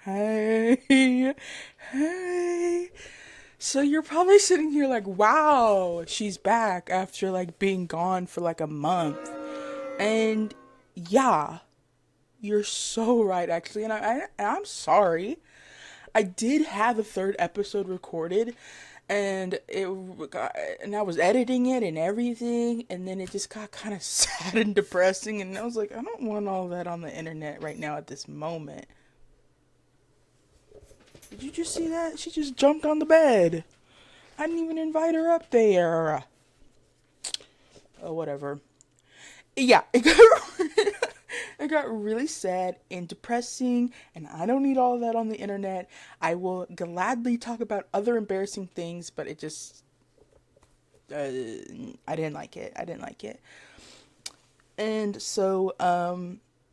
Hey, hey. So you're probably sitting here like, wow, she's back after like being gone for like a month. And yeah, you're so right actually. And I'm sorry. I did have a third episode recorded and and I was editing it and everything, and then it just got kind of sad and depressing, and I was like, I don't want all that on the internet right now at this moment. Did you just see that? She just jumped on the bed. I didn't even invite her up there. Oh, whatever. Yeah, it got really sad and depressing, and I don't need all of that on the internet. I will gladly talk about other embarrassing things, but it just, I didn't like it. I didn't like it. And so,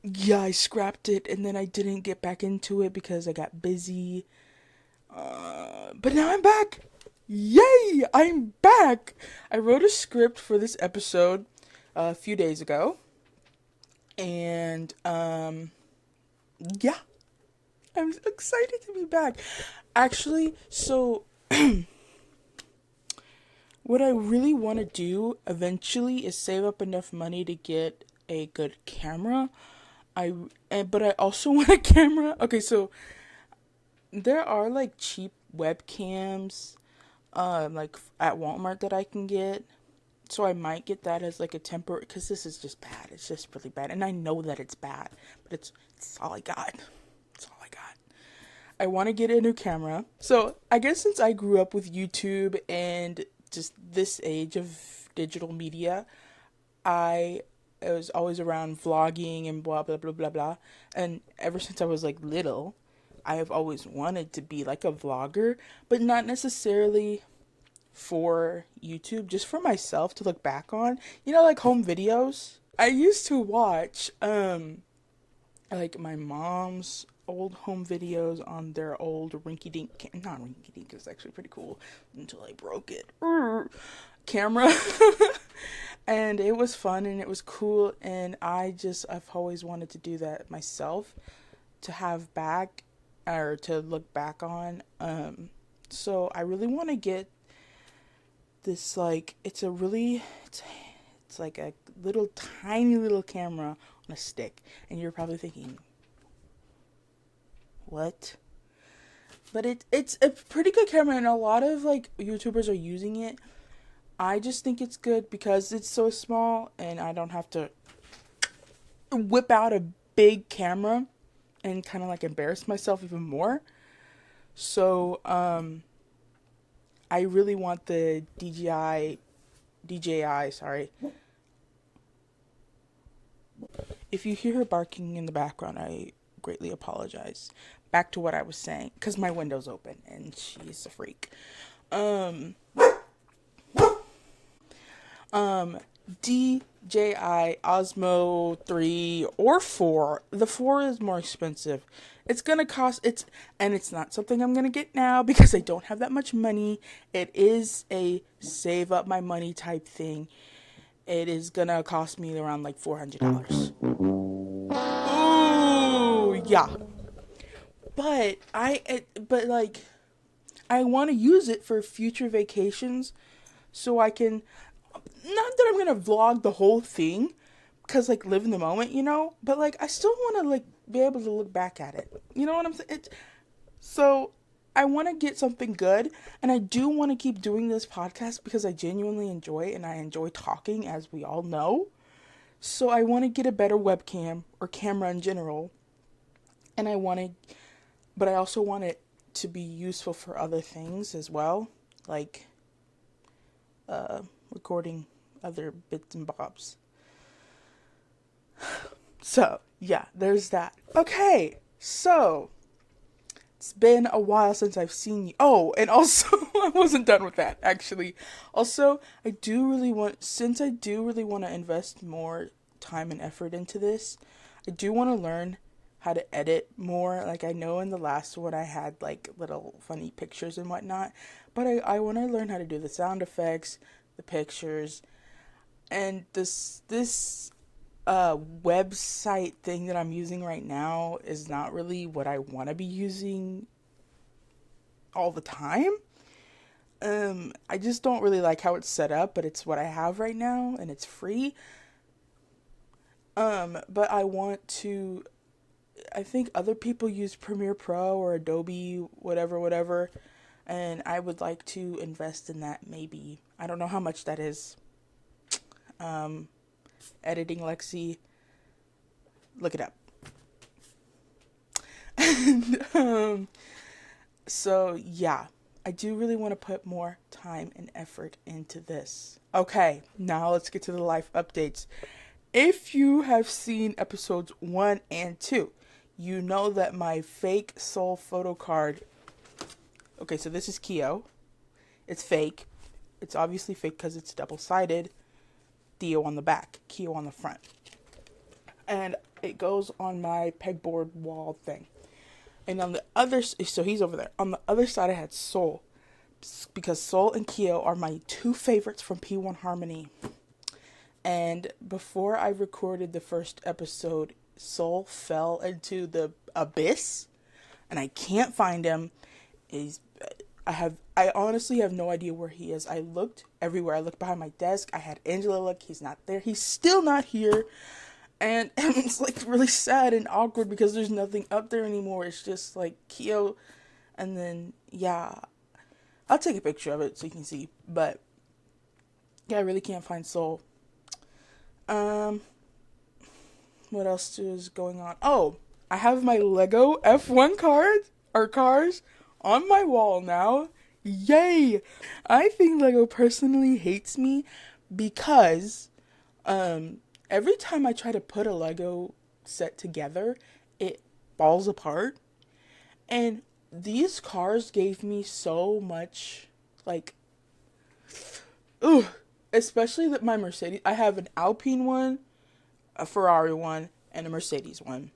yeah, I scrapped it, and then I didn't get back into it because I got busy. But now I'm back. Yay! I'm back. I wrote a script for this episode a few days ago, and yeah, I'm excited to be back. Actually, so what I really want to do eventually is save up enough money to get a good camera. But I also want a camera. Okay, so there are like cheap webcams like at Walmart that I can get. So I might get that as like a temporary, because this is just bad. It's just really bad. And I know that it's bad, but it's all I got. It's all I got. I want to get a new camera. So I guess since I grew up with YouTube and just this age of digital media, I was always around vlogging and blah blah blah blah blah. And ever since I was like little, I have always wanted to be like a vlogger, but not necessarily for YouTube, just for myself to look back on. You know, like home videos. I used to watch like my mom's old home videos on their old rinky dink, not rinky dink, it's actually pretty cool until I broke it. Camera. And it was fun and it was cool, and I've always wanted to do that myself, to have back or to look back on. So I really want to get this, like, it's like a little tiny little camera on a stick, and you're probably thinking, what? But it's a pretty good camera, and a lot of like YouTubers are using it. I just think it's good because it's so small and I don't have to whip out a big camera and kind of like embarrass myself even more. So I really want the DJI, sorry. If you hear her barking in the background, I greatly apologize. Back to what I was saying, because my window's open and she's a freak. Um, DJI Osmo 3 or 4. The 4 is more expensive. It's gonna cost, and it's not something I'm gonna get now because I don't have that much money. It is a save up my money type thing. It is gonna cost me around like $400. Ooh, yeah. But like, I want to use it for future vacations, so I can, not that I'm gonna vlog the whole thing, because like live in the moment, you know. But like, I still want to like be able to look back at it. You know what I'm saying? So I want to get something good, and I do want to keep doing this podcast because I genuinely enjoy it, and I enjoy talking, as we all know. So I want to get a better webcam or camera in general, and but I also want it to be useful for other things as well, like recording other bits and bobs. So yeah, there's that. Okay, so it's been a while since I've seen you. Oh, and also, I wasn't done with that, actually. Also, since I do really want to invest more time and effort into this, I do want to learn how to edit more. Like, I know in the last one I had, like, little funny pictures and whatnot, but I want to learn how to do the sound effects, the pictures, and this website thing that I'm using right now is not really what I want to be using all the time. I just don't really like how it's set up, but it's what I have right now and it's free. But I think other people use Premiere Pro or Adobe, whatever, and I would like to invest in that maybe. I don't know how much that is. Um, Editing Lexi, look it up. and, so yeah, I do really want to put more time and effort into this. Okay, now let's get to the life updates. If you have seen episodes 1 and 2, you know that my fake soul photo card. Okay, so this is Keo. It's fake. It's obviously fake because it's double-sided. Theo on the back, Keo on the front. And it goes on my pegboard wall thing. And on the other, so he's over there. On the other side, I had Soul. Because Soul and Keo are my two favorites from P1 Harmony. And before I recorded the first episode, Soul fell into the abyss. And I can't find him. I honestly have no idea where he is. I looked everywhere. I looked behind my desk. I had Angela look. He's not there. He's still not here. And it's like really sad and awkward because there's nothing up there anymore. It's just like Keo. And then, yeah, I'll take a picture of it so you can see. But yeah, I really can't find Soul. What else is going on? Oh, I have my Lego F1 cars on my wall now. Yay! I think Lego personally hates me because every time I try to put a Lego set together, it falls apart. And these cars gave me so much, like, especially that my Mercedes. I have an Alpine one, a Ferrari one, and a Mercedes one.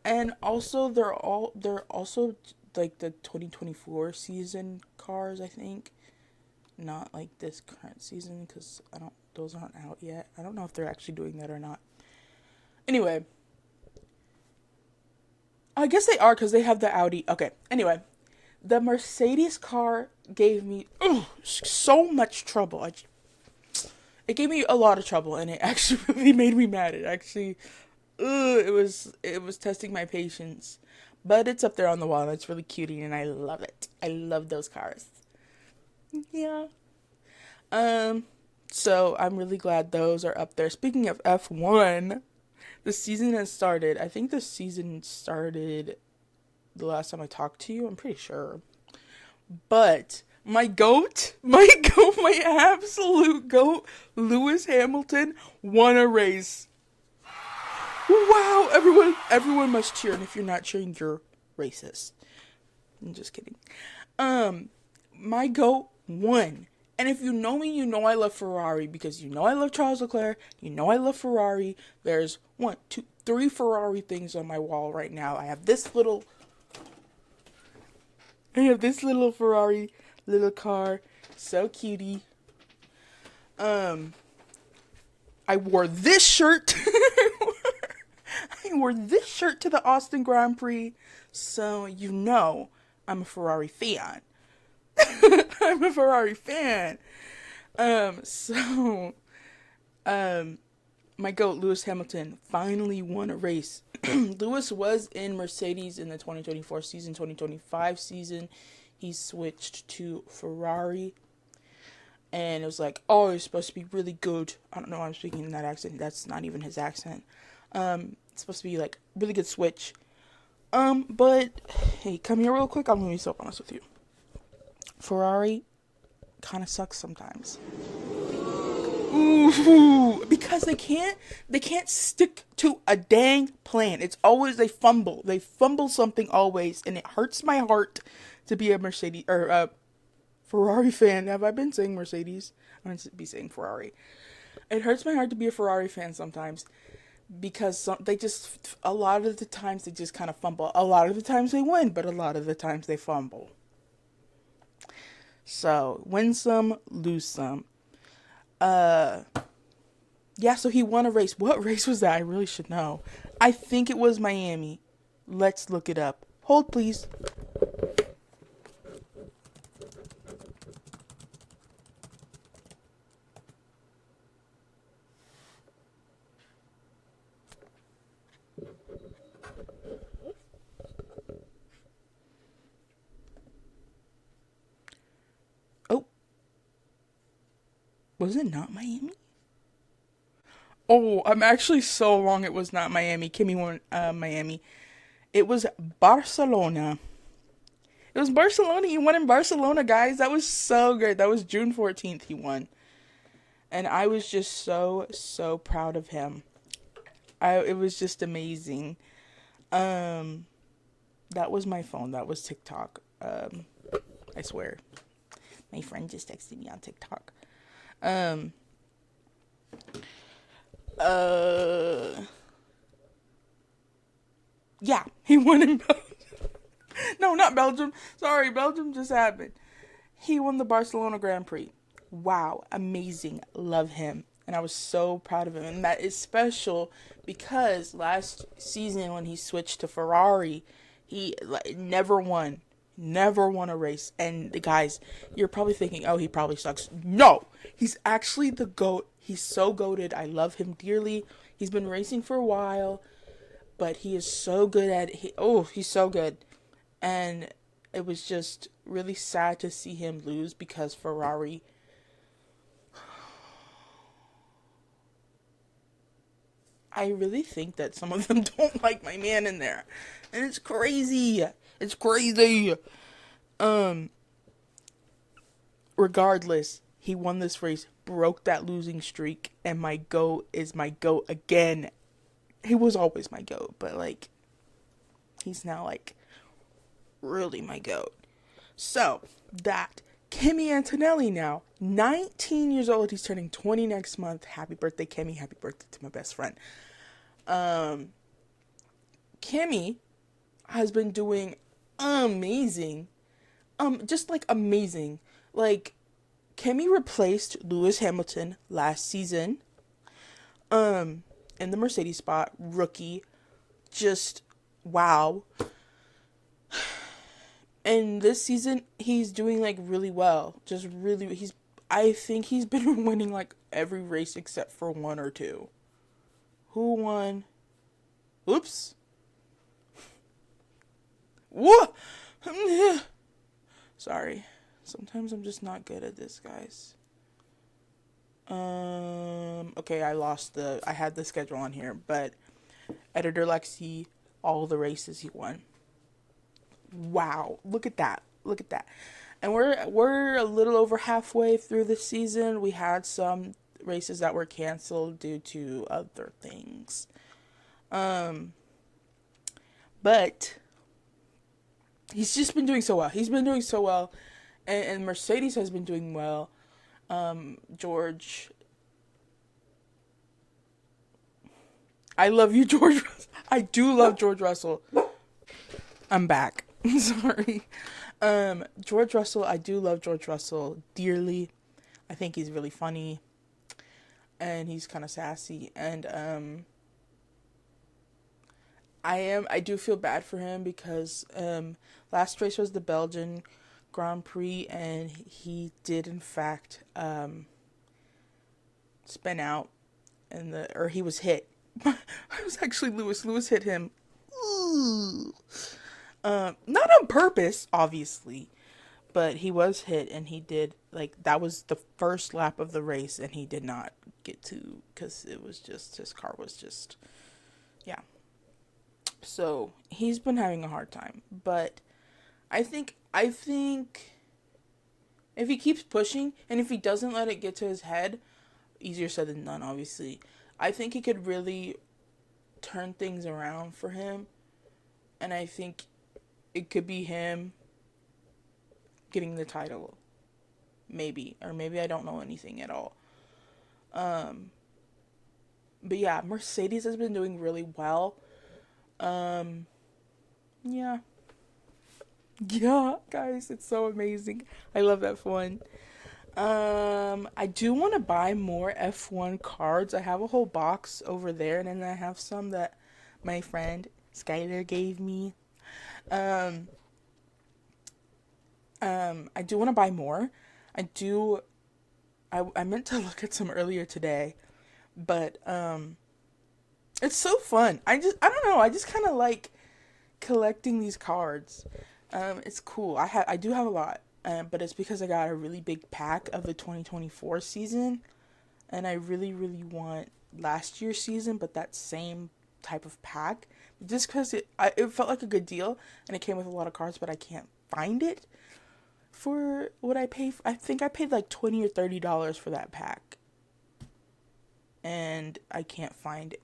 And also they're also like the 2024 season cars, I think. Not like this current season because those aren't out yet. I don't know if they're actually doing that or not. Anyway, I guess they are because they have the Audi. Okay, anyway, the Mercedes car gave me so much trouble. It gave me a lot of trouble, and it actually really made me mad. It actually, it was testing my patience. But it's up there on the wall, and it's really cutie, and I love it. I love those cars. Yeah. So I'm really glad those are up there. Speaking of F1, the season has started. I think the season started the last time I talked to you. I'm pretty sure. But my absolute goat, Lewis Hamilton, won a race. Wow, everyone must cheer, and if you're not cheering, you're racist. I'm just kidding. My goat won. And if you know me, you know I love Ferrari because you know I love Charles Leclerc. You know I love Ferrari. There's 1, 2, 3 Ferrari things on my wall right now. I have this little Ferrari little car. So cutie. I wore this shirt. I wore this shirt to the Austin Grand Prix. So you know I'm a Ferrari fan. I'm a Ferrari fan. My GOAT, Lewis Hamilton, finally won a race. Lewis was in Mercedes in the 2024 season, 2025 season. He switched to Ferrari. And it was like, oh, it's supposed to be really good. I don't know why I'm speaking in that accent. That's not even his accent. It's supposed to be like really good switch. But hey, come here real quick. I'm gonna be so honest with you. Ferrari kind of sucks sometimes. Ooh, because they can't stick to a dang plan. It's always they fumble something always, and it hurts my heart to be a Mercedes or a Ferrari fan. Have I been saying Mercedes? I'm going to be saying Ferrari. It hurts my heart to be a Ferrari fan sometimes because a lot of the times they just kind of fumble. A lot of the times they win, but a lot of the times they fumble. So, win some, lose some. Yeah, so he won a race. What race was that? I really should know. I think it was Miami. Let's look it up. Hold, please. Oh, was it not Miami? Oh, I'm actually so wrong. It was not Miami. Kimmy won Miami. It was Barcelona. It was Barcelona. He won in Barcelona, guys. That was so good. That was June 14th he won. And I was just so proud of him. It was just amazing. Um that was my phone. That was TikTok. I swear. My friend just texted me on TikTok. Um uh yeah, he won in Belgium. No, not Belgium. Sorry, Belgium just happened. He won the Barcelona Grand Prix. Wow, amazing. Love him. And I was so proud of him. And that is special because last season when he switched to Ferrari, he never won. Never won a race. And the guys, you're probably thinking, oh, he probably sucks. No! He's actually the GOAT. He's so goated. I love him dearly. He's been racing for a while, but he is so good at he's so good. And it was just really sad to see him lose because Ferrari, I really think that some of them don't like my man in there. And it's crazy. It's crazy. Um Regardless, he won this race, broke that losing streak, and my GOAT is my GOAT again. He was always my GOAT, but like he's now like really my GOAT. So that Kimmy Antonelli now, 19 years old. He's turning 20 next month. Happy birthday, Kimmy. Happy birthday to my best friend. Um, Kimmy has been doing amazing. Just like amazing. Like, Kimmy replaced Lewis Hamilton last season. In the Mercedes spot, rookie. Just wow. And this season he's doing like really well. Just really I think he's been winning like every race except for one or two. Who won? Oops. What? Sorry. Sometimes I'm just not good at this, guys. Okay, I had the schedule on here, but Editor Lexi, all the races he won. Wow, look at that. Look at that. And we're a little over halfway through the season. We had some races that were canceled due to other things. But he's just been doing so well. He's been doing so well, and Mercedes has been doing well. George, I love you, George. I do love George Russell. I'm back. Sorry. George Russell, I do love George Russell dearly. I think he's really funny. And he's kind of sassy. And, I do feel bad for him because, last race was the Belgian Grand Prix and he did in fact, spin out or he was hit. It was actually Lewis. Lewis hit him. Ooh. Not on purpose, obviously, but he was hit and he did, like, that was the first lap of the race and he did not get to, because it was just, his car was just, yeah. So, he's been having a hard time, but I think if he keeps pushing and if he doesn't let it get to his head, easier said than done, obviously, I think he could really turn things around for him, and I think it could be him getting the title. Maybe. Or maybe I don't know anything at all. But yeah, Mercedes has been doing really well. Yeah. Yeah, guys, it's so amazing. I love F1. I do want to buy more F1 cards. I have a whole box over there, and then I have some that my friend Skylar gave me. Um, I do want to buy more. I do. I meant to look at some earlier today, but it's so fun. I don't know. I just kind of like collecting these cards. It's cool. I do have a lot, but it's because I got a really big pack of the 2024 season, and I really want last year's season, but that same type of pack, just because it felt like a good deal, and it came with a lot of cards, but I can't find it for what I pay. I think I paid like $20 or $30 for that pack, and I can't find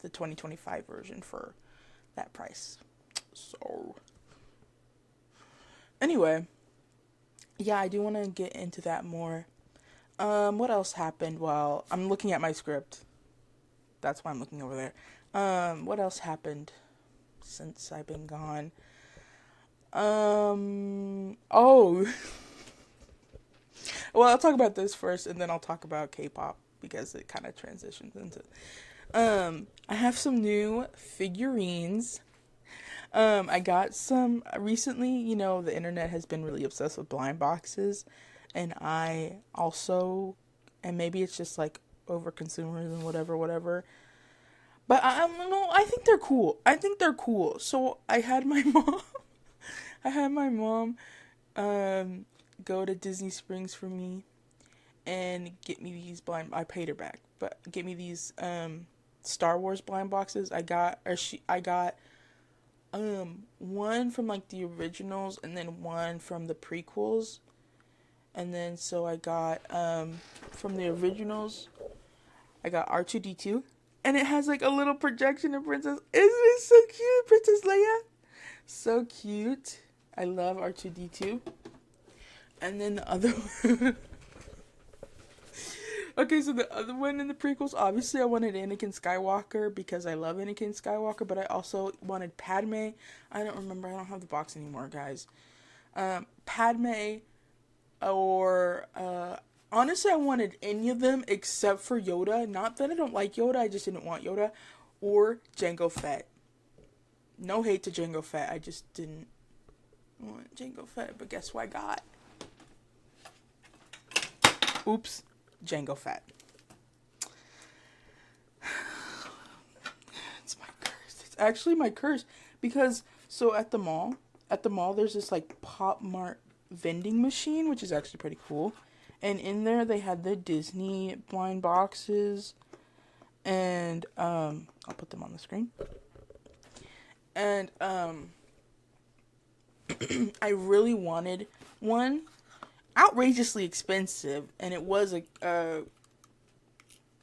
the 2025 version for that price. So anyway, yeah, I do want to get into that more. What else happened while I'm looking at my script? That's why I'm looking over there. What else happened since I've been gone? Oh, well, I'll talk about this first, and then I'll talk about K-pop because it kind of transitions into. I have some new figurines. I got some recently. You know, the internet has been really obsessed with blind boxes, and I also, and maybe it's just like over consumerism, whatever. But I don't know. I think they're cool. So I had my mom. I had my mom go to Disney Springs for me and get me these blind. I paid her back, but get me these Star Wars blind boxes. I got one from like the originals and then one from the prequels. And then so I got from the originals I got R2D2, and it has like a little projection of Princess. Isn't it so cute, Princess Leia? So cute. I love R2D2. And then the other one. Okay, so the other one in the prequels, obviously I wanted Anakin Skywalker because I love Anakin Skywalker, but I also wanted Padme. I don't remember. I don't have the box anymore, guys. Padme or honestly, I wanted any of them except for Yoda. Not that I don't like Yoda, I just didn't want Yoda. Or Jango Fett. No hate to Jango Fett, I just didn't want Jango Fett. But guess what I got? Oops, Jango Fett. It's my curse. It's actually my curse because so at the mall, there's this like Pop Mart vending machine, which is actually pretty cool. And in there they had the Disney blind boxes, and I'll put them on the screen. And I really wanted one, outrageously expensive, and it was a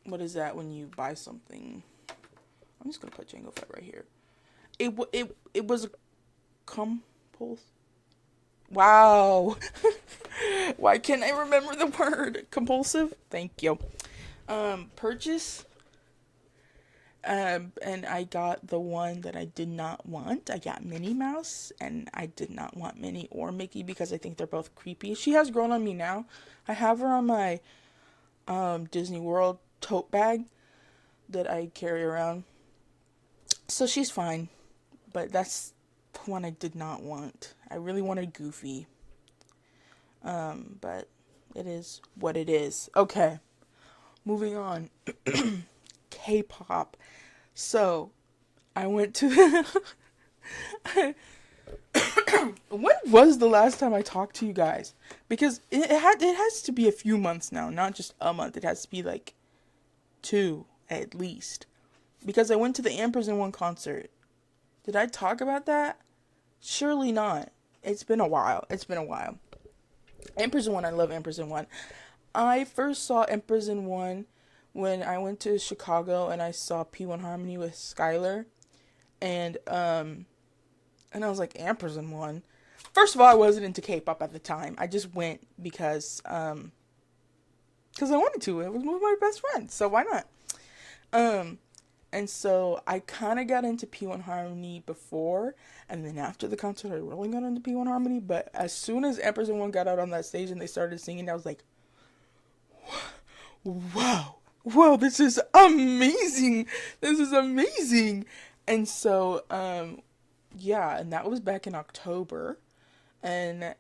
what is that when you buy something? I'm just gonna put Jango Fett right here. It was a compulse. Wow. Why can't I remember the word? Compulsive? Thank you. Purchase. And I got the one that I did not want. I got Minnie Mouse, and I did not want Minnie or Mickey because I think they're both creepy. She has grown on me now. I have her on my Disney World tote bag that I carry around. So she's fine. But that's the one I did not want. I really wanted Goofy. But it is what it is. Okay. Moving on. K-pop. So, I went to when was the last time I talked to you guys? Because it has to be a few months now, not just a month. It has to be like 2 at least. Because I went to the Ampersand 1 concert. Did I talk about that? Surely not. It's been a while. Ampersand 1, I love Ampersand 1. I first saw Ampersand 1 when I went to Chicago and I saw P1 Harmony with Skylar. And I was like, Ampersand 1? First of all, I wasn't into K-pop at the time. I just went because I wanted to. It was with my best friend, so why not? And so I kind of got into P1 Harmony before, and then after the concert, I really got into P1 Harmony. But as soon as Empress and One got out on that stage and they started singing, I was like, wow, wow, this is amazing. This is amazing. And so, yeah, and that was back in October. And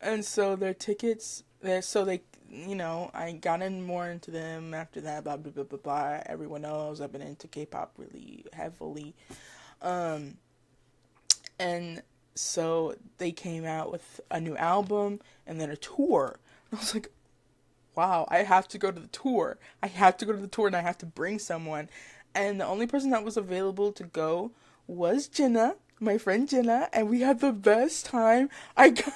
and so their tickets, so they, I got in more into them after that, blah, blah, blah, blah, blah. Everyone knows I've been into K-pop really heavily. Um, and so they came out with a new album and then a tour. And I was like, wow, I have to go to the tour. I have to go to the tour and I have to bring someone. And the only person that was available to go was Jenna, my friend Jenna, and we had the best time. I got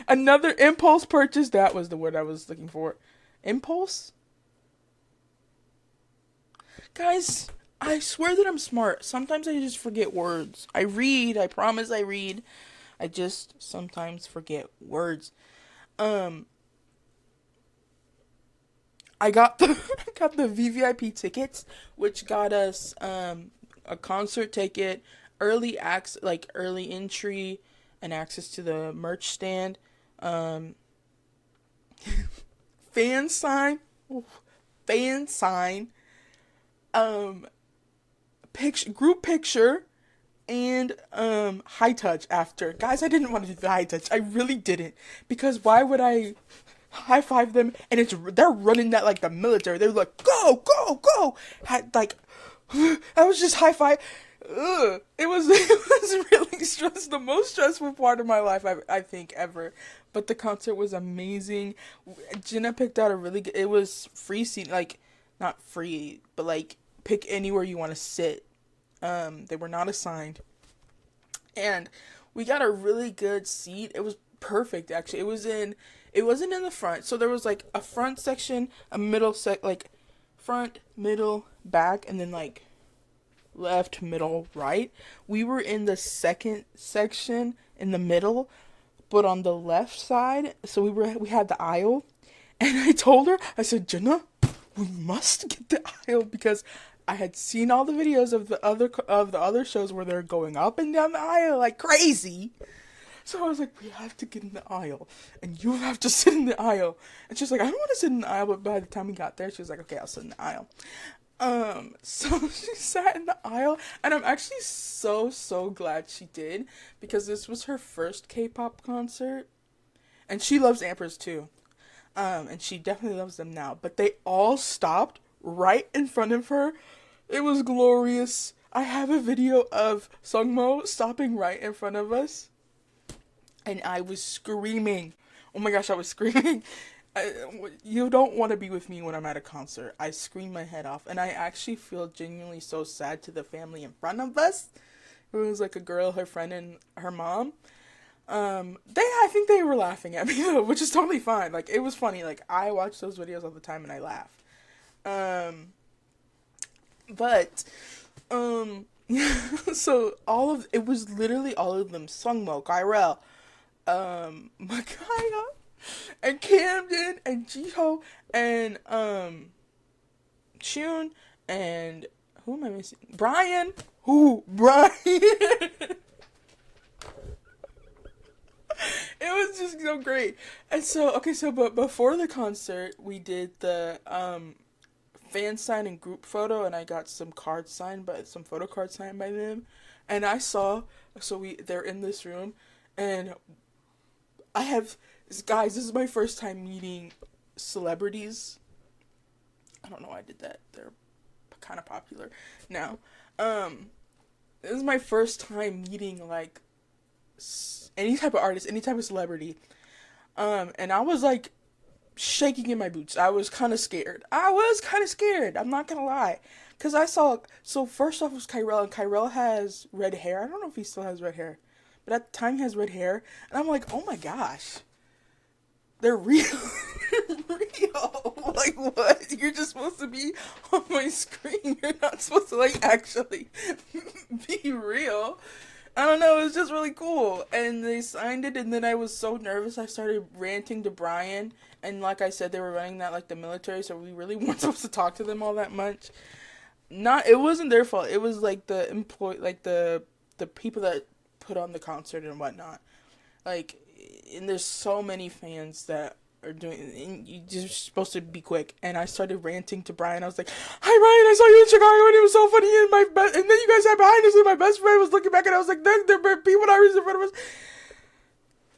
another impulse purchase. That was the word I was looking for. Impulse? Guys, I swear that I'm smart. Sometimes I just forget words. I read, I promise I read. I just sometimes forget words. Um, I got the I got the VVIP tickets, which got us a concert ticket, early entry, and access to the merch stand, um, fan sign, fan sign, um, group picture, and high touch after. Guys, I didn't want to do the high touch. I really didn't, because why would I high five them and they're running that like the military. They're like, go, go, go. I was just high five. Ugh. It was it was really the most stressful part of my life I think ever. But the concert was amazing. Jenna picked out a really good. It was free seat, like not free, but like pick anywhere you want to sit. They were not assigned, and we got a really good seat. It was perfect actually. It wasn't in the front, so there was like a front section, a middle like front, middle, back, and then like left, middle, right. We were in the second section in the middle, but on the left side. So we had the aisle, and I told her, I said, Jenna, we must get the aisle, because I had seen all the videos of the other shows where they're going up and down the aisle like crazy. So I was like, we have to get in the aisle, and you have to sit in the aisle. And she's like, I don't want to sit in the aisle, but by the time we got there, she was like, okay, I'll sit in the aisle. So she sat in the aisle, and I'm actually so glad she did, because this was her first K-pop concert, and she loves Empress too. And she definitely loves them now, but they all stopped right in front of her. It was glorious. I have a video of Sungmo stopping right in front of us. And I was screaming. Oh my gosh, I was screaming. You don't want to be with me when I'm at a concert. I scream my head off. And I actually feel genuinely so sad to the family in front of us. It was like a girl, her friend, and her mom. I think they were laughing at me though, which is totally fine. Like, it was funny. Like, I watch those videos all the time and I laugh. So it was literally all of them. Sungmo, Kyrell, Makaya, and Camden, and Jiho, and, Chun, and, who am I missing? Brian! Brian! It was just so great. And so, but before the concert, we did the, fan sign and group photo, and I got some photo cards signed by them. And they're in this room, and this is my first time meeting celebrities. I don't know why I did that. They're kind of popular now. This is my first time meeting, like, any type of artist, any type of celebrity. And I was, like, shaking in my boots. I was kind of scared. I'm not gonna lie. Because first off was Kyrell, and Kyrell has red hair. I don't know if he still has red hair, but at the time he has red hair. And I'm like, oh my gosh. They're real. They're real. Like, what? You're just supposed to be on my screen. You're not supposed to, like, actually be real. I don't know, it was just really cool. And they signed it, and then I was so nervous, I started ranting to Brian. And like I said, they were running that like the military, so we really weren't supposed to talk to them all that much. Not, it wasn't their fault. It was like the employee, like the people that put on the concert and whatnot. Like, and there's so many fans that are doing, and you just supposed to be quick. And I started ranting to Brian. I was like, "Hi Brian, I saw you in Chicago, and it was so funny." And and then you guys sat behind us, and my best friend was looking back, and I was like, "There are people not in front of us."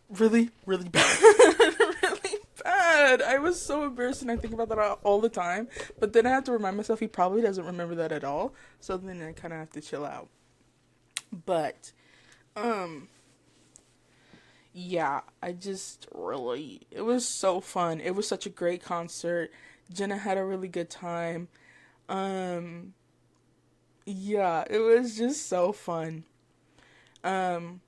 Really, really bad, really bad. I was so embarrassed, and I think about that all the time. But then I have to remind myself he probably doesn't remember that at all. So then I kind of have to chill out. But, um, yeah, I just really, it was so fun. It was such a great concert. Jenna had a really good time. Um, yeah, it was just so fun. Um,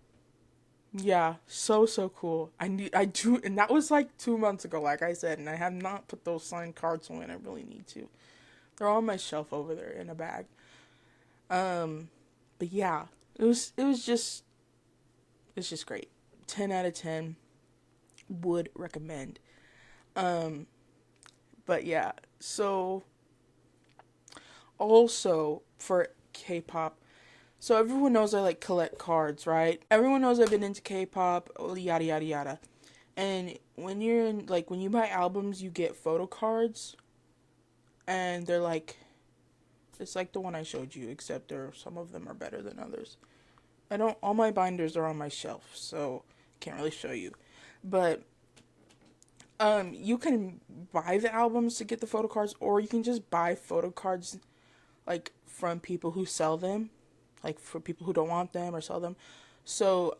yeah, so cool. I do, and that was like 2 months ago, like I said, and I have not put those signed cards away, and I really need to. They're on my shelf over there in a bag. Um, but yeah, it's just great. 10 out of 10 would recommend. Um, but yeah, so also for K-pop, so everyone knows I like collect cards, right? Everyone knows I've been into K-pop, yada yada yada. And when you're in, like, when you buy albums, you get photo cards, and they're like, it's like the one I showed you, except some of them are better than others. I don't, all my binders are on my shelf, so can't really show you. But you can buy the albums to get the photo cards, or you can just buy photo cards like from people who sell them, like for people who don't want them or sell them. So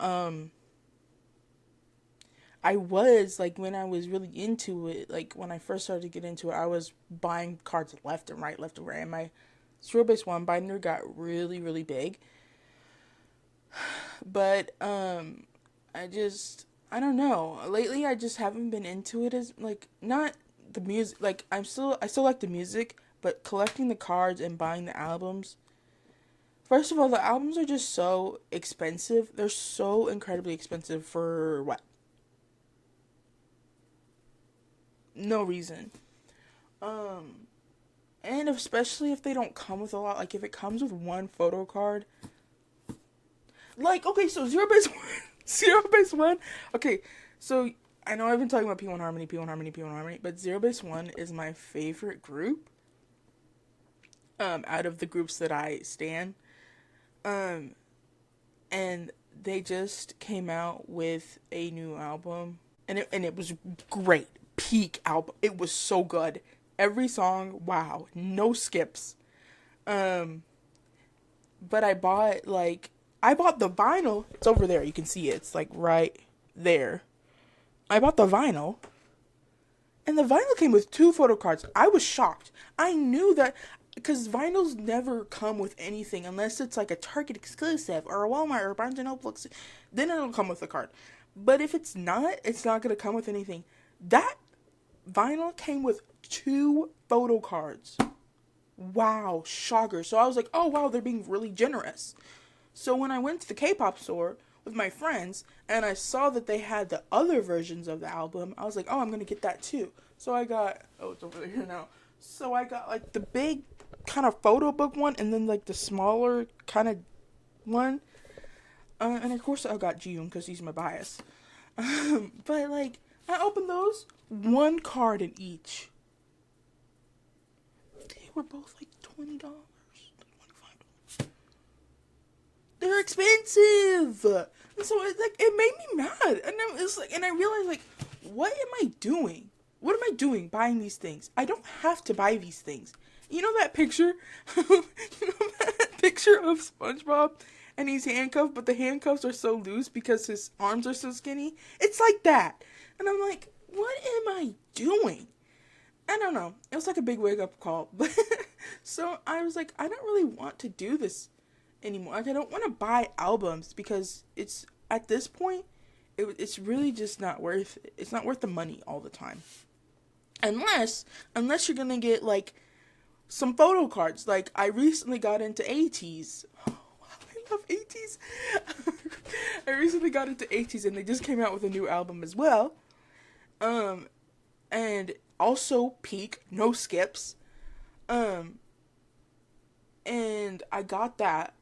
I was like, when I was really into it, like when I first started to get into it, I was buying cards left and right. And my Zero Base One binder got really big. But I don't know. Lately I just haven't been into it as, like, not the music, like I still like the music, but collecting the cards and buying the albums. First of all, the albums are just so expensive. They're so incredibly expensive for what? No reason. Um and especially if they don't come with a lot, like if it comes with one photo card, like, okay, so Zero Base One, Zero Base One. Okay, so I know I've been talking about P1 Harmony, P1 Harmony, P1 Harmony, but Zero Base One is my favorite group. Out of the groups that I stan, um, and they just came out with a new album, and it was great, peak album. It was so good. Every song, wow, no skips. Um, but I bought the vinyl. It's over there. You can see it. It's like right there. I bought the vinyl, and the vinyl came with two photo cards. I was shocked. I knew that because vinyls never come with anything unless it's like a Target exclusive or a Walmart or a Barnes and Noble. Then it'll come with a card. But if it's not gonna come with anything. That vinyl came with two photo cards. Wow, shocker. So I was like, oh wow, they're being really generous. So when I went to the K-pop store with my friends and I saw that they had the other versions of the album, I was like, oh, I'm gonna get that too. So I got, oh, it's over here now. So I got like the big kind of photo book one, and then like the smaller kind of one. And of course I got Jiyoon because he's my bias. But like, I opened those, one card in each. They were both like $20, $25. They're expensive. And so it made me mad. And and I realized, like, what am I doing? What am I doing buying these things? I don't have to buy these things. You know that picture? You know that picture of SpongeBob and he's handcuffed, but the handcuffs are so loose because his arms are so skinny? It's like that. And I'm like, what am I doing? I don't know. It was like a big wake up call. But so I was like, I don't really want to do this anymore. Like, I don't want to buy albums because it's at this point, it's really just not worth it. It's not worth the money all the time. Unless you're gonna get like some photo cards. Like, I recently got into ATs. Oh, I love ATs. recently got into 80s and they just came out with a new album as well. And also peak, no skips. Um, and I got that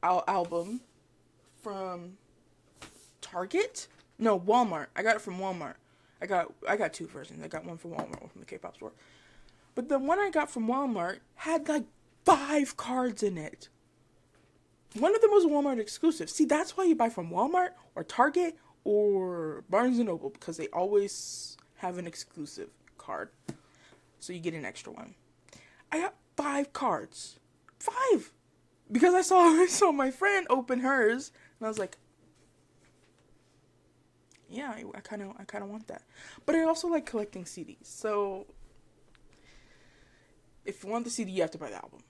album from Target? No, Walmart. I got it from Walmart. I got two versions. I got one from Walmart, one from the K-pop store. But the one I got from Walmart had like 5 cards in it. One of them was a Walmart exclusive. See, that's why you buy from Walmart or Target or Barnes and Noble, because they always have an exclusive card. So you get an extra one. I got 5 cards. 5! Because I saw my friend open hers, and I was like, yeah, I kind of want that. But I also like collecting CDs. So if you want the CD, you have to buy the album.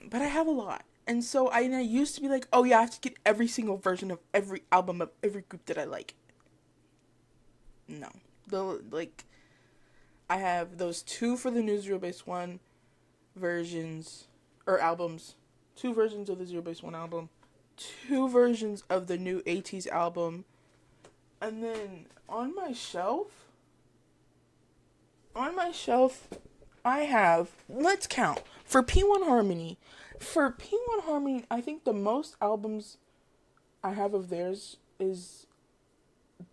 But I have a lot. And so I used to be like, oh yeah, I have to get every single version of every album of every group that I like. No. I have those 2 for the new Zero Base One versions, or albums. 2 versions of the Zero Base One album. 2 versions of the new 80s album. And then on my shelf, I have, let's count. For P1 Harmony, I think the most albums I have of theirs is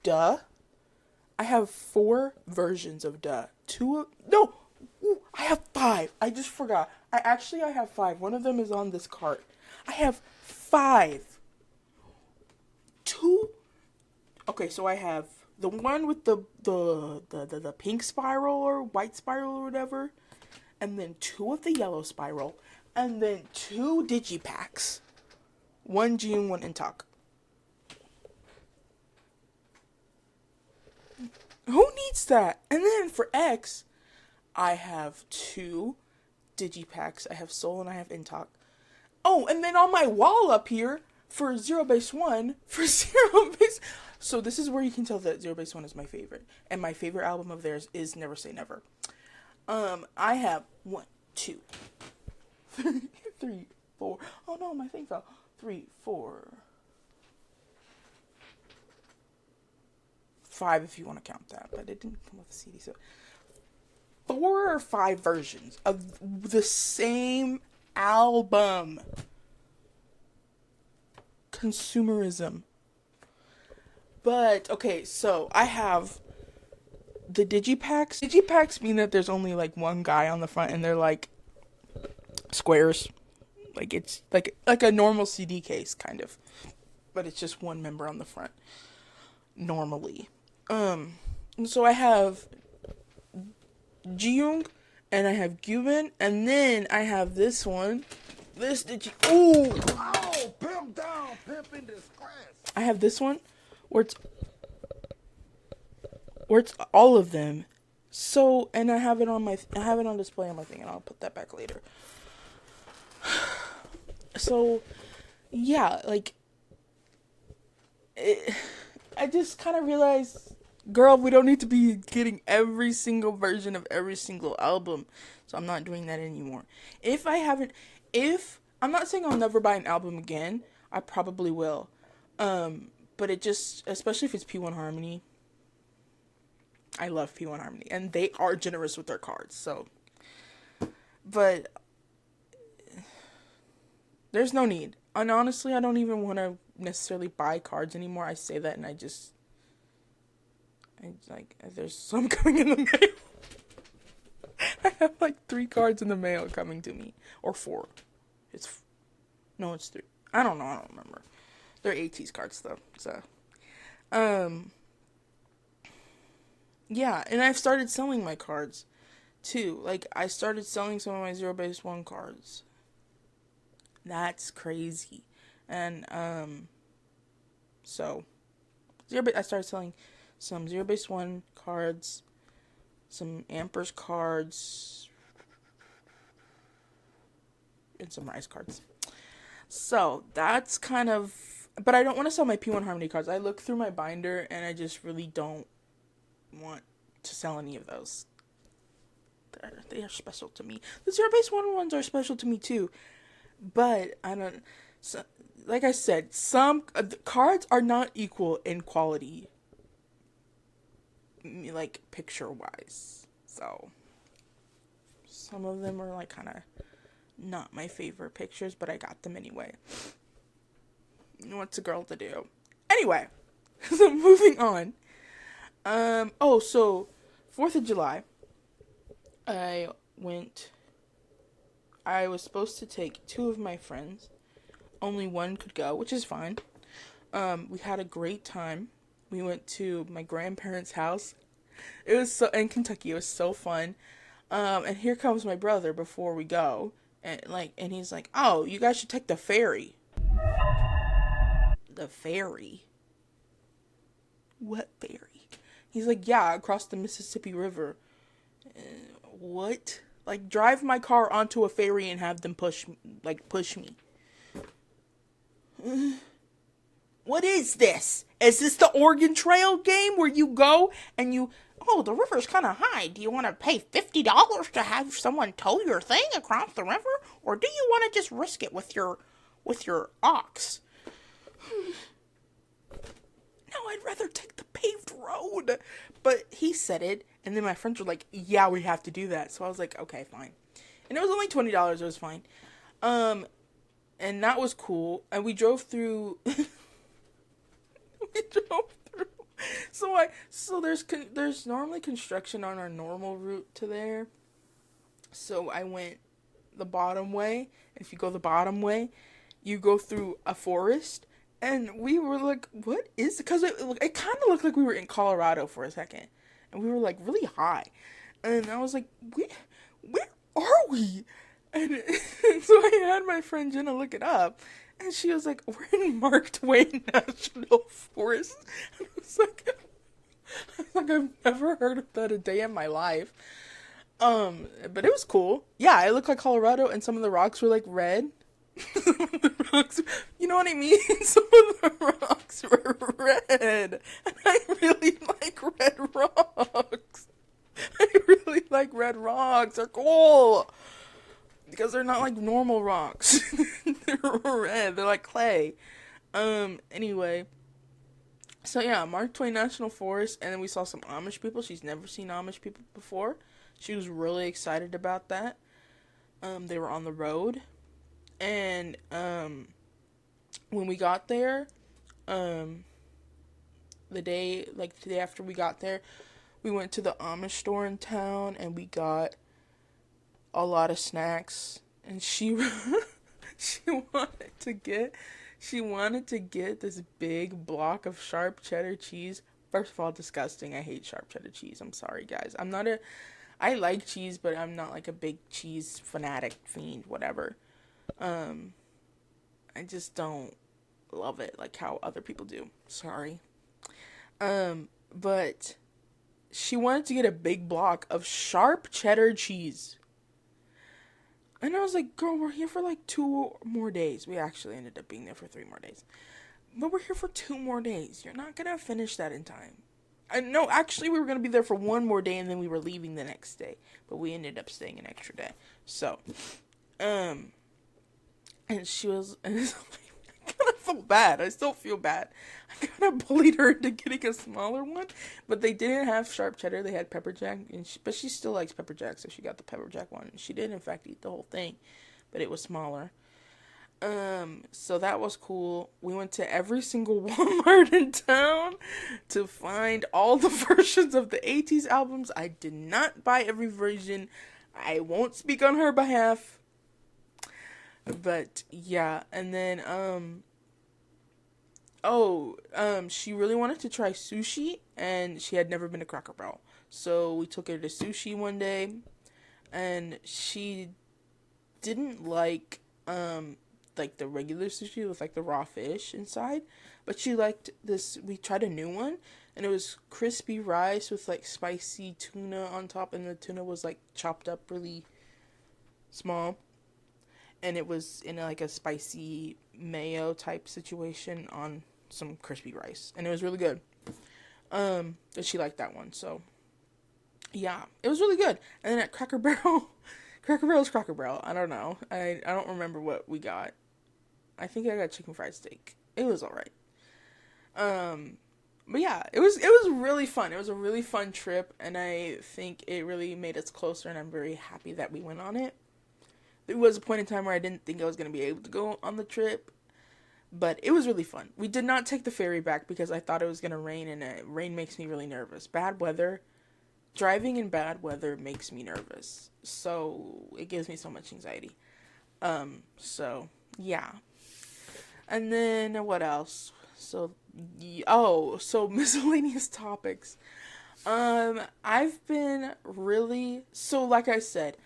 Duh. I have 4 versions of Duh. I have 5. I just forgot. I have 5. One of them is on this cart. I have 5. 2. Okay, so I have the one with the pink spiral or white spiral or whatever, and then 2 of the yellow spiral, and then 2 digipacks. 1 G and 1 Intalk. Who needs that? And then for X, I have 2 digipacks. I have Soul and I have Intalk. Oh, and then on my wall up here, for Zero Base One, so this is where you can tell that Zero Base One is my favorite. And my favorite album of theirs is Never Say Never. I have 1, 2, 3, 4. Oh no, my thing fell. 3, 4, 5 if you want to count that, but it didn't come with a CD. So 4 or 5 versions of the same album. Consumerism. But okay, so I have the digipacks. Digipacks mean that there's only like one guy on the front, and they're like squares. Like it's like a normal CD case kind of, but it's just one member on the front normally. And so I have Jiyoung, and I have Gyumin, and then I have this one. This oh, pimp down, pimp in disgrace. I have this one where it's all of them. So, and I have it on display on my thing, and I'll put that back later. So, yeah, like I just kind of realized, girl, we don't need to be getting every single version of every single album. So I'm not doing that anymore. If I'm not saying I'll never buy an album again, I probably will. But it just, especially if it's P1 Harmony, I love P1 Harmony, and they are generous with their cards, so. But there's no need. And honestly, I don't even want to necessarily buy cards anymore. I say that, and there's some coming in the mail. I have like 3 cards in the mail coming to me, or 4. It's 3. I don't know. I don't remember. They're 80s cards though. So, yeah, and I've started selling my cards too. Like I started selling some of my Zero Base One cards. That's crazy. And so I started selling some Zero Base One cards, some Ampers cards, and some Rise cards. So that's kind of, but I don't want to sell my P1 Harmony cards. I look through my binder and I just really don't want to sell any of those. They are special to me. The Zero Base One ones are special to me too, but I don't. So, like I said, some cards are not equal in quality, like picture wise. So some of them are like kind of not my favorite pictures, but I got them anyway. What's a girl to do? Anyway, so moving on. So 4th of July, I went. I was supposed to take two of my friends. Only one could go, which is fine. We had a great time. We went to my grandparents' house. It was so in Kentucky. It was so fun. And here comes my brother before we go, and he's like, "Oh, you guys should take the ferry." The ferry? What ferry? He's like, "Yeah, across the Mississippi River." What? Like, drive my car onto a ferry and have them push me. What is this? Is this the Oregon Trail game where you go and oh, the river's kind of high. Do you want to pay $50 to have someone tow your thing across the river? Or do you want to just risk it with your ox? No, I'd rather take the paved road. But he said it, and then my friends were like, yeah, we have to do that. So I was like, okay, fine. And it was only $20, it was fine. And that was cool. And we drove through we drove through. So there's normally construction on our normal route to there. So I went the bottom way. If you go the bottom way, you go through a forest. And we were like, what is it? Because it kind of looked like we were in Colorado for a second. And we were like really high. And I was like, where are we? And so I had my friend Jenna look it up. And she was like, we're in Mark Twain National Forest. And I was like, I've never heard of that a day in my life. But it was cool. Yeah, it looked like Colorado, and some of the rocks were like red. Rocks, you know what I mean? Some of the rocks were red. And I really like red rocks. I really like red rocks. They're cool. Because they're not like normal rocks. They're red. They're like clay. Anyway. So yeah, Mark Twain National Forest, and then we saw some Amish people. She's never seen Amish people before. She was really excited about that. They were on the road. And when we got there, the day after we got there, we went to the Amish store in town and we got a lot of snacks. And she she wanted to get this big block of sharp cheddar cheese. First of all, disgusting. I hate sharp cheddar cheese. I'm sorry, guys. I like cheese, but I'm not like a big cheese fanatic fiend, whatever. I just don't love it like how other people do. Sorry. But she wanted to get a big block of sharp cheddar cheese. And I was like, girl, we're here for like 2 more days. We actually ended up being there for 3 more days. But we're here for 2 more days. You're not going to finish that in time. No, actually, we were going to be there for 1 more day and then we were leaving the next day. But we ended up staying an extra day. So, and she was, and I kind of felt bad. I still feel bad. I kind of bullied her into getting a smaller one, but they didn't have sharp cheddar. They had pepper jack, but she still likes pepper jack, so she got the pepper jack one. She did, in fact, eat the whole thing, but it was smaller. So that was cool. We went to every single Walmart in town to find all the versions of the 80s albums. I did not buy every version. I won't speak on her behalf. But yeah, and then she really wanted to try sushi, and she had never been to Cracker Barrel. So we took her to sushi one day, and she didn't like the regular sushi with like the raw fish inside, but she liked this. We tried a new one, and it was crispy rice with like spicy tuna on top, and the tuna was like chopped up really small. And it was in like a spicy mayo type situation on some crispy rice, and it was really good. But she liked that one, so yeah, it was really good. And then at Cracker Barrel, Cracker Barrel's Cracker Barrel. I don't know. I don't remember what we got. I think I got chicken fried steak. It was alright. But yeah, it was really fun. It was a really fun trip, and I think it really made us closer, and I'm very happy that we went on it. There was a point in time where I didn't think I was going to be able to go on the trip, but it was really fun. We did not take the ferry back because I thought it was going to rain, and rain makes me really nervous. Bad weather, driving in bad weather makes me nervous. So it gives me so much anxiety. So yeah. And then what else? So miscellaneous topics. I've been really, so like I said,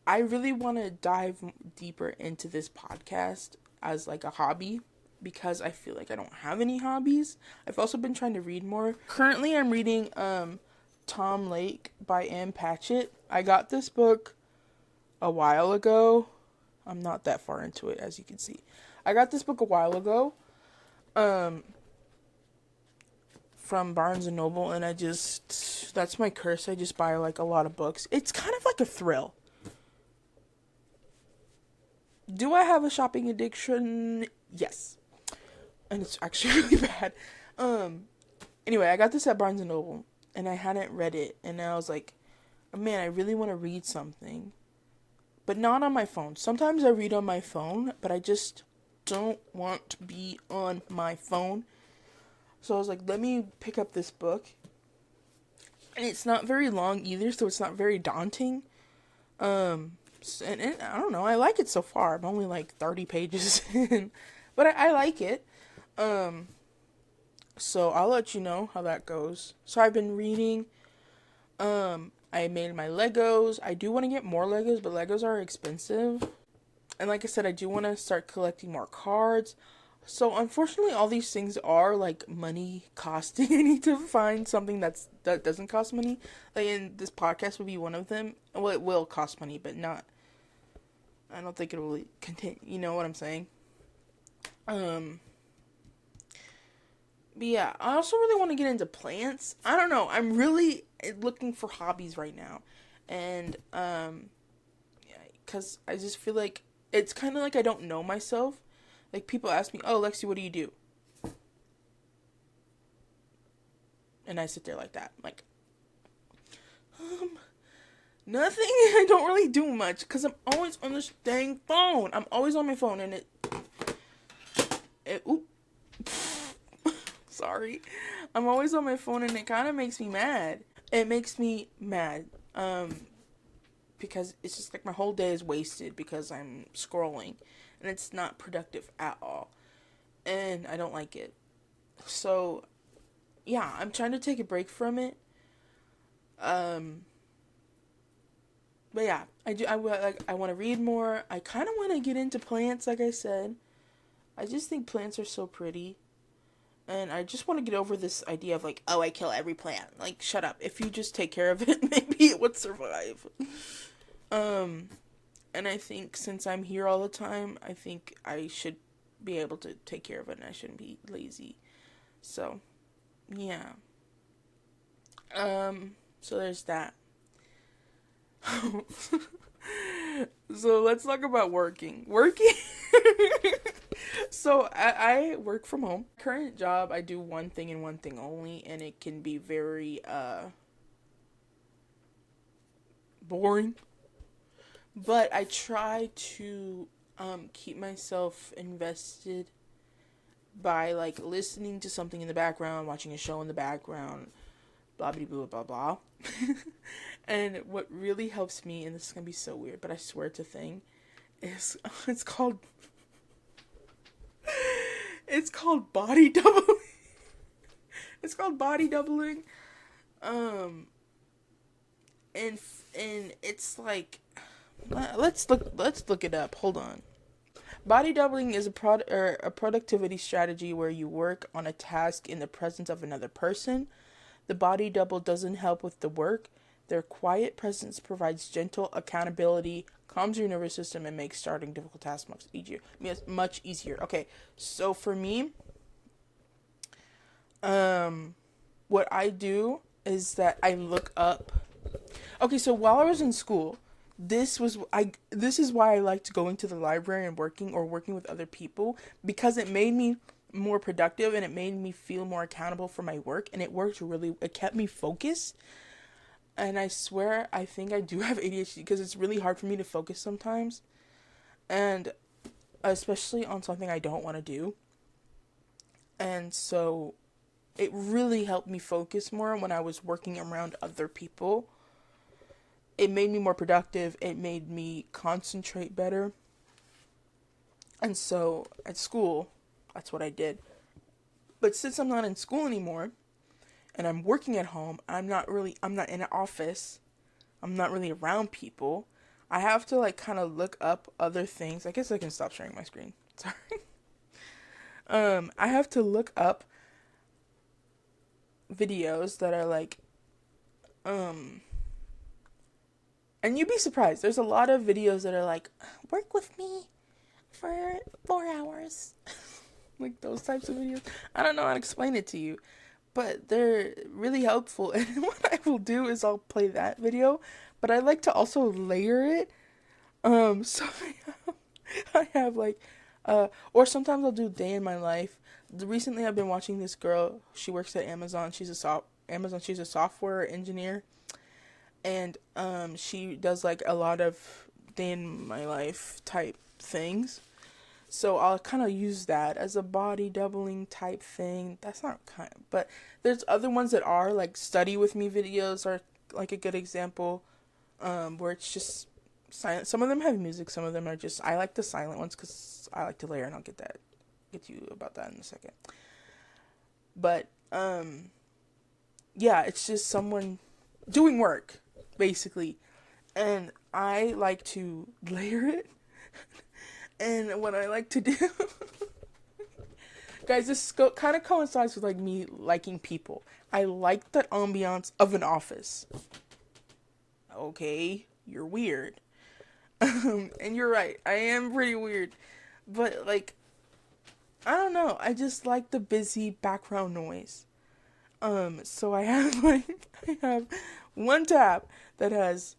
I really want to dive deeper into this podcast as like a hobby because I feel like I don't have any hobbies. I've also been trying to read more. Currently, I'm reading Tom Lake by Ann Patchett. I got this book a while ago. I'm not that far into it, as you can see. I got this book a while ago from Barnes and Noble, and that's my curse. I just buy like a lot of books. It's kind of like a thrill. Do I have a shopping addiction? Yes. And it's actually really bad. Anyway, I got this at Barnes and Noble, and I hadn't read it, and I was like, man, I really want to read something, but not on my phone. Sometimes I read on my phone, but I just don't want to be on my phone. So I was like, let me pick up this book. And it's not very long either, so it's not very daunting. And I don't know, I like it so far. I'm only like 30 pages in, but I like it. So I'll let you know how that goes. So I've been reading. I made my Legos. I do want to get more Legos, but Legos are expensive. And like I said, I do want to start collecting more cards. So unfortunately, all these things are like money costing. I need to find something that doesn't cost money. Like, and this podcast will be one of them. Well, it will cost money, but not. I don't think it will continue. You know what I'm saying? But yeah, I also really want to get into plants. I don't know. I'm really looking for hobbies right now, and because I just feel like it's kind of like I don't know myself. Like, people ask me, "Oh, Lexi, what do you do?" And I sit there like that, like, nothing. I don't really do much because I'm always on this dang phone. I'm always on my phone, and oop. Sorry. I'm always on my phone, and it kind of makes me mad. It makes me mad. Because it's just like my whole day is wasted because I'm scrolling, and it's not productive at all. And I don't like it. So, yeah, I'm trying to take a break from it. But yeah, I want to read more. I kind of want to get into plants, like I said. I just think plants are so pretty. And I just want to get over this idea of like, oh, I kill every plant. Like, shut up. If you just take care of it, maybe it would survive. And I think since I'm here all the time, I think I should be able to take care of it, and I shouldn't be lazy. So, yeah. So there's that. So let's talk about working. So I work from home. Current job, I do one thing and one thing only, and it can be very boring. But I try to keep myself invested by like listening to something in the background, watching a show in the background, blah blah blah blah blah. And what really helps me, and this is gonna be so weird, but I swear it's a thing, is it's called body doubling. It's called body doubling. And it's like, let's look it up. Hold on. Body doubling is a productivity strategy where you work on a task in the presence of another person. The body double doesn't help with the work. Their quiet presence provides gentle accountability, calms your nervous system, and makes starting difficult tasks much easier. Okay, so for me, what I do is that I look up. Okay, so while I was in school, this is why I liked going to the library and working with other people, because it made me more productive and it made me feel more accountable for my work, and it kept me focused. And I swear I think I do have ADHD because it's really hard for me to focus sometimes, and especially on something I don't want to do. And so it really helped me focus more when I was working around other people. It made me more productive, it made me concentrate better. And so at school, that's what I did. But since I'm not in school anymore and I'm working at home, I'm not in an office, I'm not really around people. I have to like kind of look up other things. I guess I can stop sharing my screen. Sorry. I have to look up videos that are like um and you'd be surprised. There's a lot of videos that are like, work with me for 4 hours. Like those types of videos. I don't know how to explain it to you, but they're really helpful. And what I will do is I'll play that video, but I like to also layer it. So I have like, or sometimes I'll do day in my life. Recently, I've been watching this girl. She works at Amazon. She's a software engineer, and she does like a lot of day in my life type things. So I'll kind of use that as a body doubling type thing. That's not kind of, but there's other ones that are like study with me videos are like a good example, where it's just silent. Some of them have music, some of them are just, I like the silent ones because I like to layer, and I'll get to you about that in a second. But yeah, it's just someone doing work basically, and I like to layer it. And what I like to do, guys, kind of coincides with like me liking people. I like the ambiance of an office. Okay, you're weird. And you're right, I am pretty weird. But like, I don't know, I just like the busy background noise. So I have like, I have one tab that has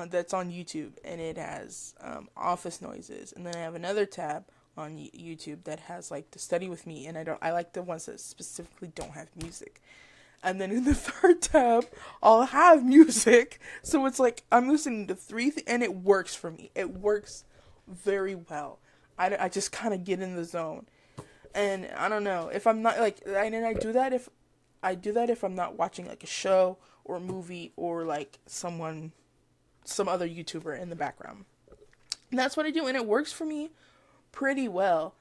that's on YouTube, and it has office noises, and then I have another tab on YouTube that has like the study with me, and I like the ones that specifically don't have music. And then in the third tab, I'll have music, so it's like I'm listening to and it works for me. It works very well. I just kind of get in the zone, and I don't know if I'm not like, and I do that if I'm not watching like a show or a movie or like some other YouTuber in the background. And that's what I do, and it works for me pretty well.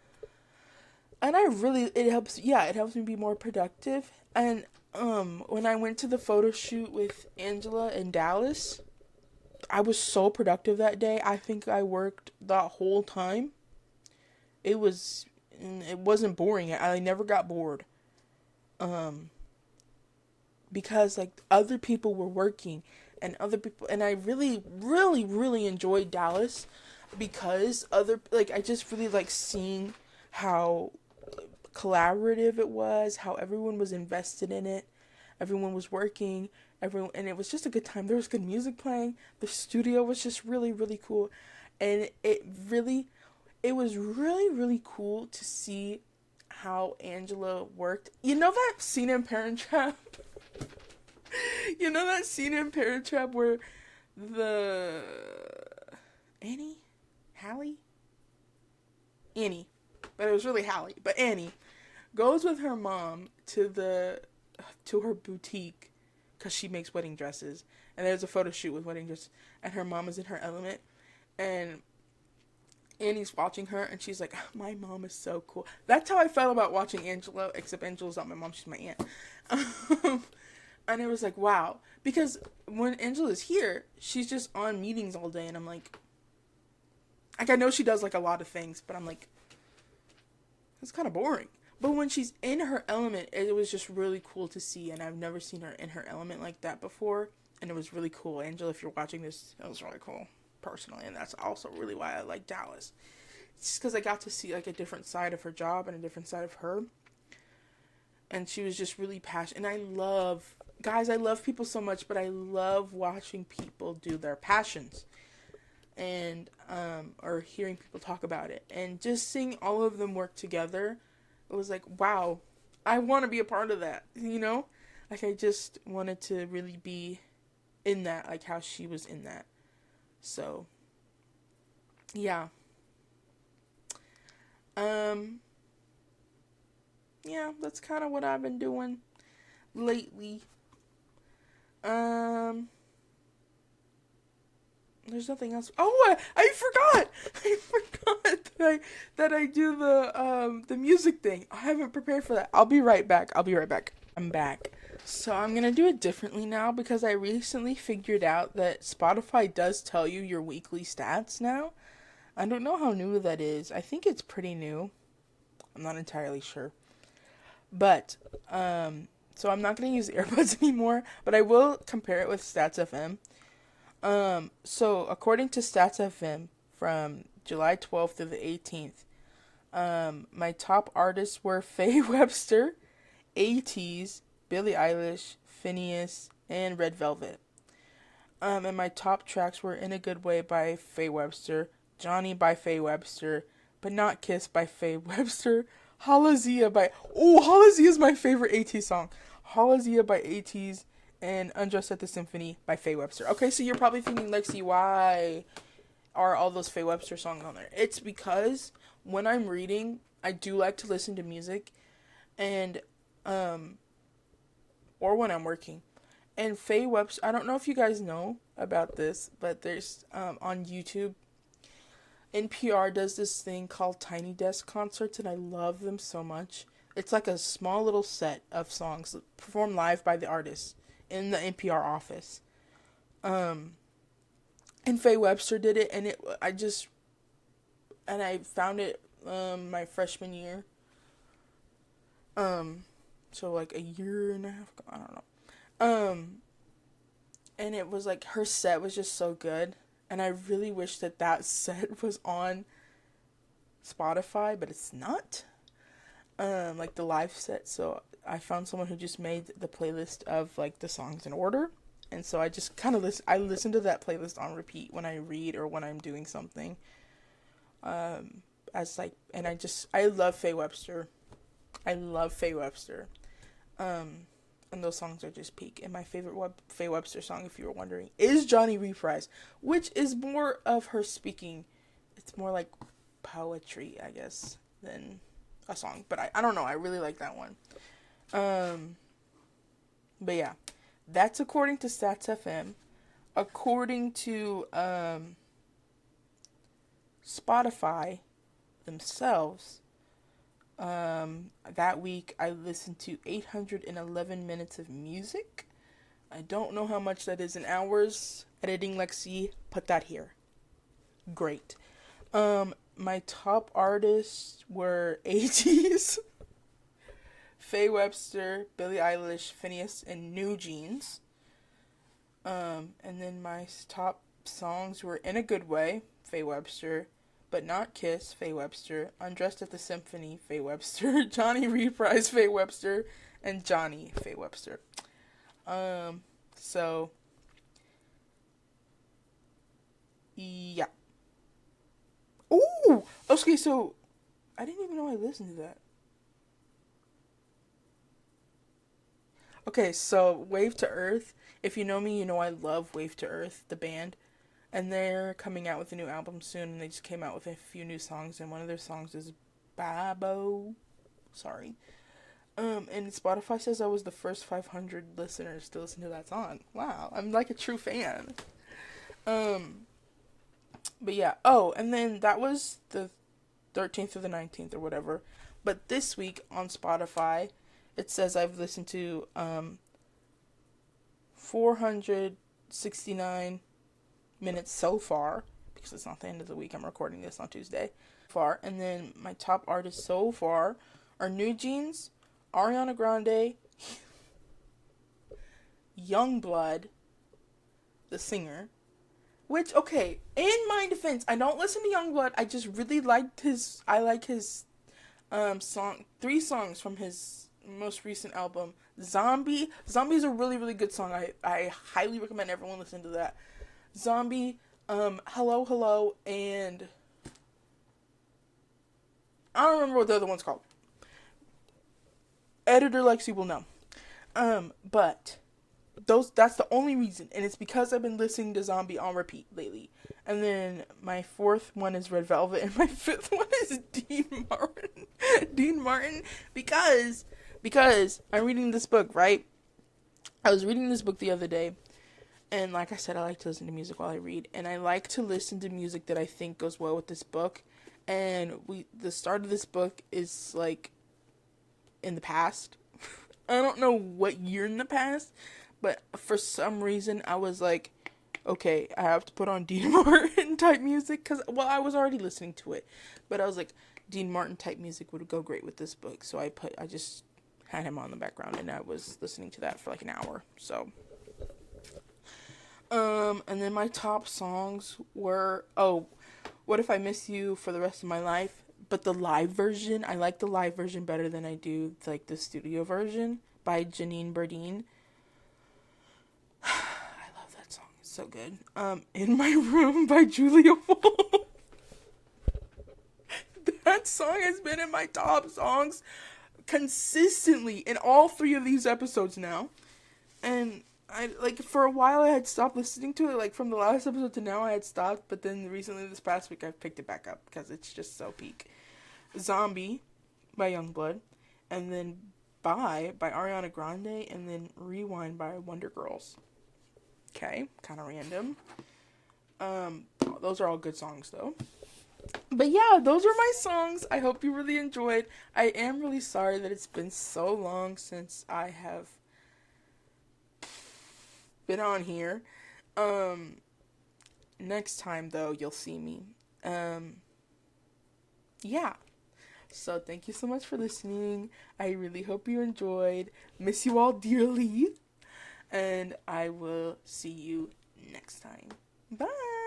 And it helps me be more productive. And when I went to the photo shoot with Angela in Dallas, I was so productive that day. I think I worked the whole time. It wasn't boring. I never got bored. Um because like other people were working, and I really really really enjoyed Dallas because I just really like seeing how collaborative it was, how everyone was invested in it, everyone was working, everyone, and it was just a good time. There was good music playing, the studio was just really really cool, and it was really really cool to see how Angela worked. You know that scene in Parent Trap? You know that scene in Parent Trap where the Annie? Hallie? Annie. But it was really Hallie. But Annie goes with her mom to her boutique because she makes wedding dresses. And there's a photo shoot with wedding dresses. And her mom is in her element. And Annie's watching her, and she's like, my mom is so cool. That's how I felt about watching Angela, except Angela's not my mom, she's my aunt. And it was like, wow. Because when Angela's here, she's just on meetings all day, and I'm like, I know she does like a lot of things, but I'm like, it's kind of boring. But when she's in her element, it was just really cool to see, and I've never seen her in her element like that before, and it was really cool. Angela, if you're watching this, it was really cool, personally, and that's also really why I like Dallas. It's just because I got to see like a different side of her job and a different side of her, and she was just really passionate. And I love people so much, but I love watching people do their passions. and or hearing people talk about it, and just seeing all of them work together, it was like, wow, I want to be a part of that, you know? Like, I just wanted to really be in that, like how she was in that. So, yeah. Um, yeah, that's kind of what I've been doing lately. Um, there's nothing else. Oh, I forgot. I forgot that I do the music thing. I haven't prepared for that. I'll be right back. I'm back. So I'm gonna do it differently now because I recently figured out that Spotify does tell you your weekly stats now. I don't know how new that is. I think it's pretty new. I'm not entirely sure. But so I'm not gonna use earbuds anymore, but I will compare it with Stats FM. So according to Stats FM from July 12th to the 18th, my top artists were Faye Webster, ATEEZ, Billie Eilish, Phineas, and Red Velvet. And my top tracks were In a Good Way by Faye Webster, Johnny by Faye Webster, But Not Kiss by Faye Webster, Halazia by... Oh, Halazia is my favorite ATEEZ song. Halazia by ATEEZ, and Undressed at the Symphony by Faye Webster. Okay, so you're probably thinking, Lexi, why are all those Faye Webster songs on there? It's because when I'm reading, I do like to listen to music, and or when I'm working. And Faye Webster, I don't know if you guys know about this, but there's on YouTube, NPR does this thing called Tiny Desk Concerts, and I love them so much. It's like a small little set of songs performed live by the artist in the NPR office. And Faye Webster did it, and I found it my freshman year. So like a year and a half ago, I don't know. And it was like her set was just so good, and I really wish that set was on Spotify, but it's not. Like the live set. So I found someone who just made the playlist of like the songs in order, and so I just kind of listen to that playlist on repeat when I read or when I'm doing something. As like, and I love Faye Webster. I love Faye Webster. And those songs are just peak. And my favorite Faye Webster song, if you were wondering, is Johnny Reprise, which is more of her speaking. It's more like poetry, I guess, than a song. But I don't know. I really like that one. But yeah, that's according to Stats FM. According to Spotify themselves, that week I listened to 811 minutes of music. I don't know how much that is in hours. Editing Lexi, put that here. Great. My top artists were ATEEZ, Faye Webster, Billie Eilish, Phineas, and New Jeans. And then my top songs were In a Good Way, Faye Webster, But Not Kiss, Faye Webster, Undressed at the Symphony, Faye Webster, Johnny Reprise, Faye Webster, and Johnny, Faye Webster. So, yeah. Ooh! Okay, so, I didn't even know I listened to that. Okay, so Wave to Earth. If you know me, you know I love Wave to Earth, the band. And they're coming out with a new album soon, and they just came out with a few new songs, and one of their songs is Babo. Sorry. And Spotify says I was the first 500 listeners to listen to that song. Wow, I'm like a true fan. But yeah. Oh, and then that was the 13th or the 19th or whatever. But this week on Spotify, it says I've listened to 469 minutes so far, because it's not the end of the week. I'm recording this on Tuesday. And then my top artists so far are New Jeans, Ariana Grande, Youngblood, the singer. Which, okay, in my defense, I don't listen to Youngblood. I just really liked his. I like his song. 3 songs from his most recent album, Zombie. Zombie is a really, really good song. I highly recommend everyone listen to that. Zombie, Hello, Hello, and I don't remember what the other one's called. Editor Lexi will know. But that's the only reason, and it's because I've been listening to Zombie on repeat lately. And then my fourth one is Red Velvet, and my fifth one is Dean Martin. Dean Martin, because I'm reading this book, right? I was reading this book the other day, and like I said, I like to listen to music while I read, and I like to listen to music that I think goes well with this book. And the start of this book is like in the past. I don't know what year in the past, but for some reason I was like, okay, I have to put on Dean Martin type music because, well, I was already listening to it, but I was like, Dean Martin type music would go great with this book, so I just had him on the background and I was listening to that for like an hour. So, and then my top songs were, oh, What If I Miss You for the Rest of My Life. But the live version, I like the live version better than I do like the studio version by Janine Berdine. I love that song. It's so good. In My Room by Julia Wolf. That song has been in my top songs consistently in all three of these episodes now. And I like for a while I had stopped listening to it, like from the last episode to now I had stopped, but then recently this past week I've picked it back up because it's just so peak. Zombie by Youngblood, and then by Ariana Grande, and then Rewind by Wonder Girls. Okay, kind of random. Those are all good songs though. But yeah, those are my songs. I hope you really enjoyed. I am really sorry that it's been so long since I have been on here. Um, Next time though, you'll see me. Um, yeah. So thank you so much for listening. I really hope you enjoyed. Miss you all dearly. And I will see you next time. Bye.